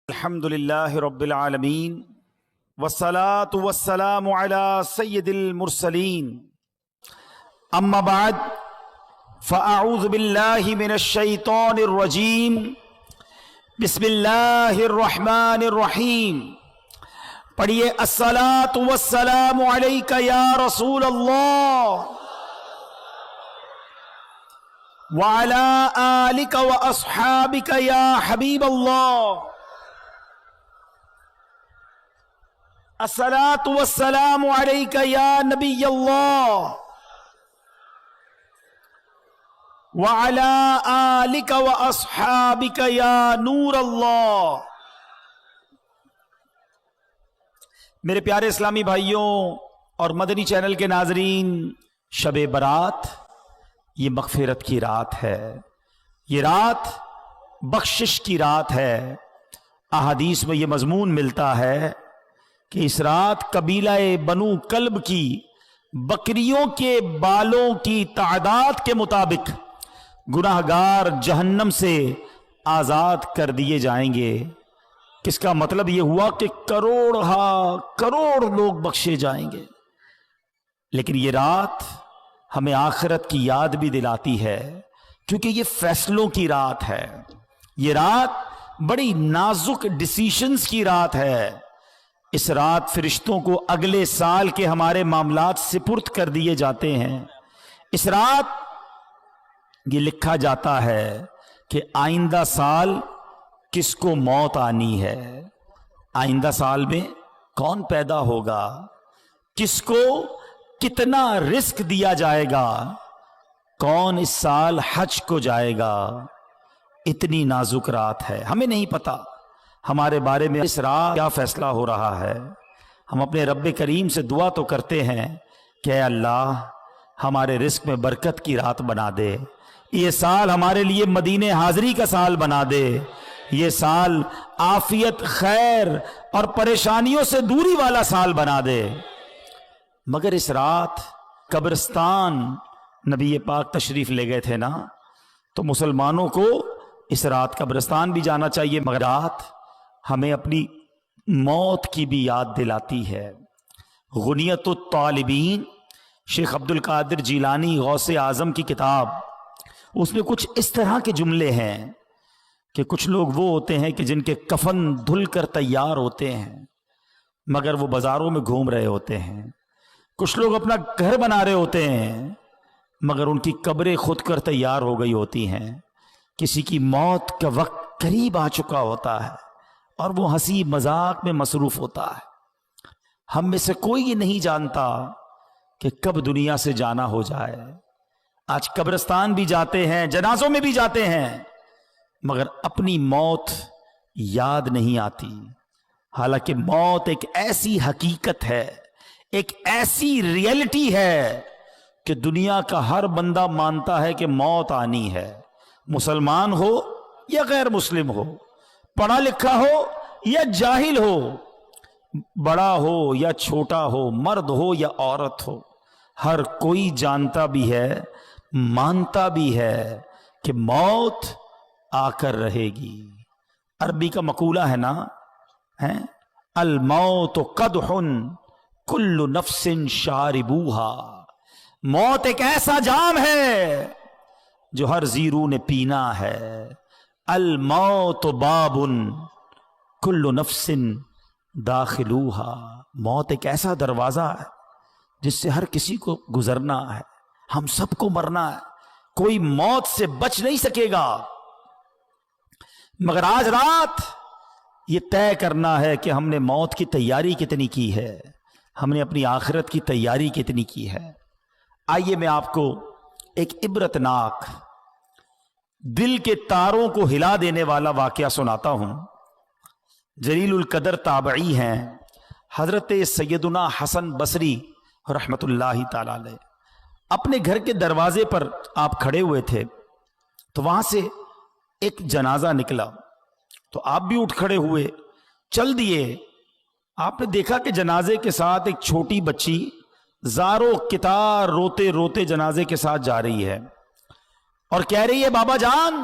الحمدللہ رب العالمین والصلاة والسلام علی سید المرسلین اما بعد فاعوذ باللہ من الشیطان الرجیم بسم اللہ الرحمن الرحیم پڑھیے الصلاة والسلام علیک یا رسول اللہ وعلی آلک واصحابک یا حبیب اللہ الصلاة والسلام علیک یا نبی اللہ وعلی آلک واصحابک یا نور اللہ۔ میرے پیارے اسلامی بھائیوں اور مدنی چینل کے ناظرین، شب برات یہ مغفرت کی رات ہے، یہ رات بخشش کی رات ہے۔ احادیث میں یہ مضمون ملتا ہے کہ اس رات قبیلہ بنو کلب کی بکریوں کے بالوں کی تعداد کے مطابق گناہگار جہنم سے آزاد کر دیے جائیں گے۔ کس کا مطلب یہ ہوا کہ کروڑ لوگ بخشے جائیں گے۔ لیکن یہ رات ہمیں آخرت کی یاد بھی دلاتی ہے، کیونکہ یہ فیصلوں کی رات ہے، یہ رات بڑی نازک ڈیسیشنز کی رات ہے۔ اس رات فرشتوں کو اگلے سال کے ہمارے معاملات سپرد کر دیے جاتے ہیں۔ اس رات یہ لکھا جاتا ہے کہ آئندہ سال کس کو موت آنی ہے، آئندہ سال میں کون پیدا ہوگا، کس کو کتنا رزق دیا جائے گا، کون اس سال حج کو جائے گا۔ اتنی نازک رات ہے، ہمیں نہیں پتا ہمارے بارے میں اس رات کیا فیصلہ ہو رہا ہے۔ ہم اپنے رب کریم سے دعا تو کرتے ہیں کہ اے اللہ ہمارے رزق میں برکت کی رات بنا دے، یہ سال ہمارے لیے مدینے حاضری کا سال بنا دے، یہ سال عافیت، خیر اور پریشانیوں سے دوری والا سال بنا دے۔ مگر اس رات قبرستان نبی پاک تشریف لے گئے تھے نا، تو مسلمانوں کو اس رات قبرستان بھی جانا چاہیے، مگر رات ہمیں اپنی موت کی بھی یاد دلاتی ہے۔ غنیت الطالبین شیخ عبد القادر جیلانی غوث اعظم کی کتاب، اس میں کچھ اس طرح کے جملے ہیں کہ کچھ لوگ وہ ہوتے ہیں کہ جن کے کفن دھل کر تیار ہوتے ہیں مگر وہ بازاروں میں گھوم رہے ہوتے ہیں، کچھ لوگ اپنا گھر بنا رہے ہوتے ہیں مگر ان کی قبریں خود کر تیار ہو گئی ہوتی ہیں، کسی کی موت کا وقت قریب آ چکا ہوتا ہے اور وہ ہنسی مذاق میں مصروف ہوتا ہے۔ ہم میں سے کوئی یہ نہیں جانتا کہ کب دنیا سے جانا ہو جائے۔ آج قبرستان بھی جاتے ہیں، جنازوں میں بھی جاتے ہیں، مگر اپنی موت یاد نہیں آتی۔ حالانکہ موت ایک ایسی حقیقت ہے، ایک ایسی ریئلٹی ہے کہ دنیا کا ہر بندہ مانتا ہے کہ موت آنی ہے، مسلمان ہو یا غیر مسلم ہو، پڑھا لکھا ہو یا جاہل ہو، بڑا ہو یا چھوٹا ہو، مرد ہو یا عورت ہو، ہر کوئی جانتا بھی ہے، مانتا بھی ہے کہ موت آ کر رہے گی۔ عربی کا مقولہ ہے نا، الموت قدح کل نفس شاربوہا، موت ایک ایسا جام ہے جو ہر زیرو نے پینا ہے۔ الموت باب کل نفس داخلوہا، موت ایک ایسا دروازہ ہے جس سے ہر کسی کو گزرنا ہے، ہم سب کو مرنا ہے، کوئی موت سے بچ نہیں سکے گا۔ مگر آج رات یہ طے کرنا ہے کہ ہم نے موت کی تیاری کتنی کی ہے، ہم نے اپنی آخرت کی تیاری کتنی کی ہے۔ آئیے میں آپ کو ایک عبرتناک، دل کے تاروں کو ہلا دینے والا واقعہ سناتا ہوں۔ جلیل القدر تابعی ہیں حضرت سیدنا حسن بصری رحمت اللہ تعالی علیہ، اپنے گھر کے دروازے پر آپ کھڑے ہوئے تھے تو وہاں سے ایک جنازہ نکلا، تو آپ بھی اٹھ کھڑے ہوئے، چل دیے۔ آپ نے دیکھا کہ جنازے کے ساتھ ایک چھوٹی بچی زارو کتار روتے روتے جنازے کے ساتھ جا رہی ہے اور کہہ رہی ہے بابا جان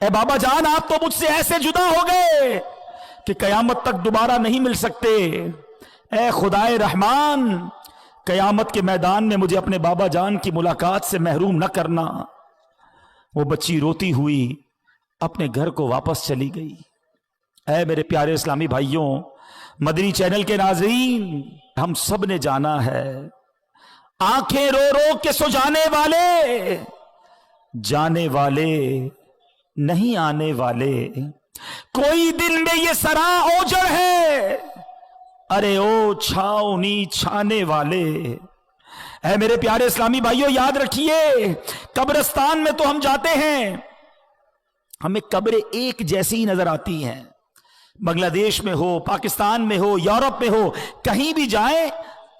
اے بابا جان آپ تو مجھ سے ایسے جدا ہو گئے کہ قیامت تک دوبارہ نہیں مل سکتے. اے خدائے رحمان قیامت کے میدان میں مجھے اپنے بابا جان کی ملاقات سے محروم نہ کرنا. وہ بچی روتی ہوئی اپنے گھر کو واپس چلی گئی. اے میرے پیارے اسلامی بھائیوں، مدنی چینل کے ناظرین، ہم سب نے جانا ہے آنکھیں رو رو کے سو جانے والے، جانے والے نہیں آنے والے. کوئی دل میں یہ سرا اوجڑ ہے، ارے او چھاؤنی چھانے والے. اے میرے پیارے اسلامی بھائیوں یاد رکھیے، قبرستان میں تو ہم جاتے ہیں، ہمیں قبریں ایک جیسی نظر آتی ہیں. بنگلہ دیش میں ہو، پاکستان میں ہو، یورپ میں ہو، کہیں بھی جائیں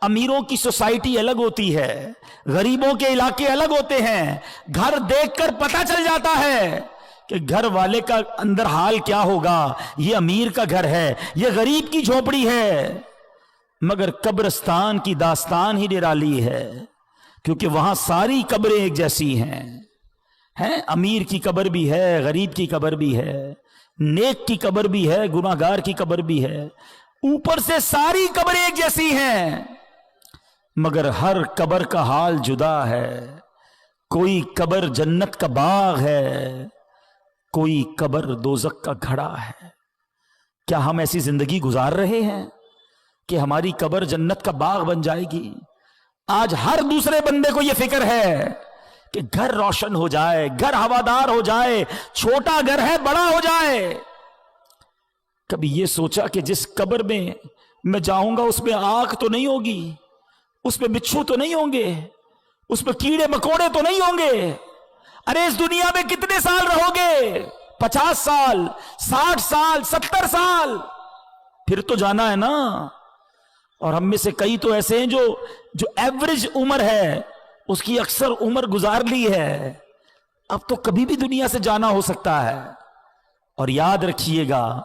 امیروں کی سوسائٹی الگ ہوتی ہے، غریبوں کے علاقے الگ ہوتے ہیں. گھر دیکھ کر پتہ چل جاتا ہے کہ گھر والے کا اندر حال کیا ہوگا. یہ امیر کا گھر ہے، یہ غریب کی جھوپڑی ہے. مگر قبرستان کی داستان ہی نرالی ہے، کیونکہ وہاں ساری قبریں ایک جیسی ہیں. امیر کی قبر بھی ہے، غریب کی قبر بھی ہے، نیک کی قبر بھی ہے، گناہگار کی قبر بھی ہے. اوپر سے ساری قبریں ایک جیسی ہیں، مگر ہر قبر کا حال جدا ہے. کوئی قبر جنت کا باغ ہے، کوئی قبر دوزخ کا گھڑا ہے. کیا ہم ایسی زندگی گزار رہے ہیں کہ ہماری قبر جنت کا باغ بن جائے گی؟ آج ہر دوسرے بندے کو یہ فکر ہے کہ گھر روشن ہو جائے، گھر ہوادار ہو جائے، چھوٹا گھر ہے بڑا ہو جائے. کبھی یہ سوچا کہ جس قبر میں جاؤں گا اس میں آگ تو نہیں ہوگی، اس میں بچھو تو نہیں ہوں گے، اس میں کیڑے مکوڑے تو نہیں ہوں گے؟ ارے اس دنیا میں کتنے سال رہو گے؟ 50 سال، 60 سال، 70 سال، پھر تو جانا ہے نا. اور ہم میں سے کئی تو ایسے ہیں جو ایوریج عمر ہے اس کی اکثر عمر گزار لی ہے. اب تو کبھی بھی دنیا سے جانا ہو سکتا ہے. اور یاد رکھیے گا،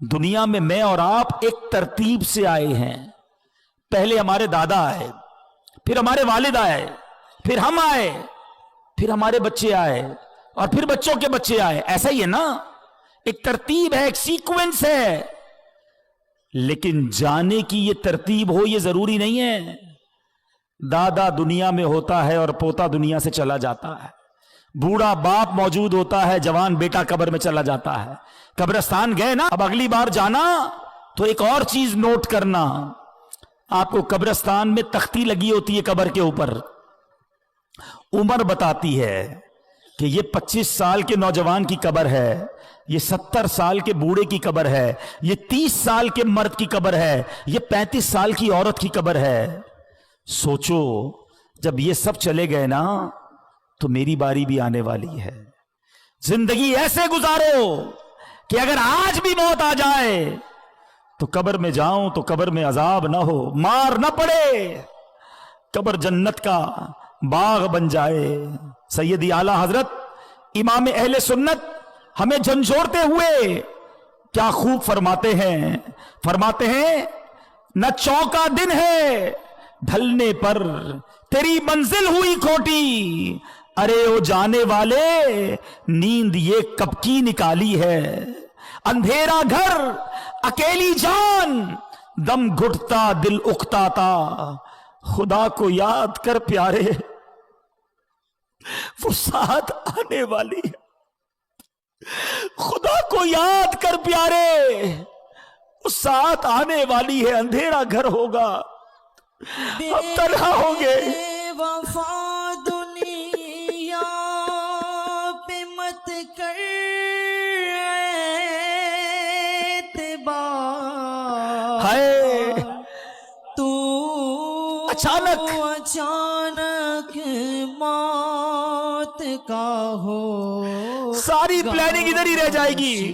دنیا میں اور آپ ایک ترتیب سے آئے ہیں. پہلے ہمارے دادا آئے، پھر ہمارے والد آئے، پھر ہم آئے، پھر ہمارے بچے آئے، اور پھر بچوں کے بچے آئے. ایسا ہی ہے نا، ایک ترتیب ہے، ایک سیکوینس ہے. لیکن جانے کی یہ ترتیب ہو یہ ضروری نہیں ہے. دادا دنیا میں ہوتا ہے اور پوتا دنیا سے چلا جاتا ہے. بوڑھا باپ موجود ہوتا ہے، جوان بیٹا قبر میں چلا جاتا ہے. قبرستان گئے نا، اب اگلی بار جانا تو ایک اور چیز نوٹ کرنا. آپ کو قبرستان میں تختی لگی ہوتی ہے قبر کے اوپر، عمر بتاتی ہے کہ یہ 25 سال کے نوجوان کی قبر ہے، یہ 70 سال کے بوڑھے کی قبر ہے، یہ 30 سال کے مرد کی قبر ہے، یہ 35 سال کی عورت کی قبر ہے. سوچو جب یہ سب چلے گئے نا تو میری باری بھی آنے والی ہے. زندگی ایسے گزارو کہ اگر آج بھی موت آ جائے تو قبر میں جاؤں تو قبر میں عذاب نہ ہو، مار نہ پڑے، قبر جنت کا باغ بن جائے. سیدی اعلی حضرت امام اہل سنت ہمیں جھنجھوڑتے ہوئے کیا خوب فرماتے ہیں نہ چوکا دن ہے ڈھلنے پر تیری منزل ہوئی کھوٹی. ارے او جانے والے نیند یہ کب کی نکالی ہے. اندھیرا گھر اکیلی جان دم گھٹتا دل اکتاتا. خدا کو یاد کر پیارے، وہ ساتھ آنے والی ہے. خدا کو یاد کر پیارے، وہ ساتھ آنے والی ہے. اندھیرا گھر ہوگا، اب تنہا ہوں گے. وفا دنیا پہ مت کر اعتبار، ہائے تو اچانک موت کا ہو، ساری پلاننگ ادھر ہی رہ جائے گی.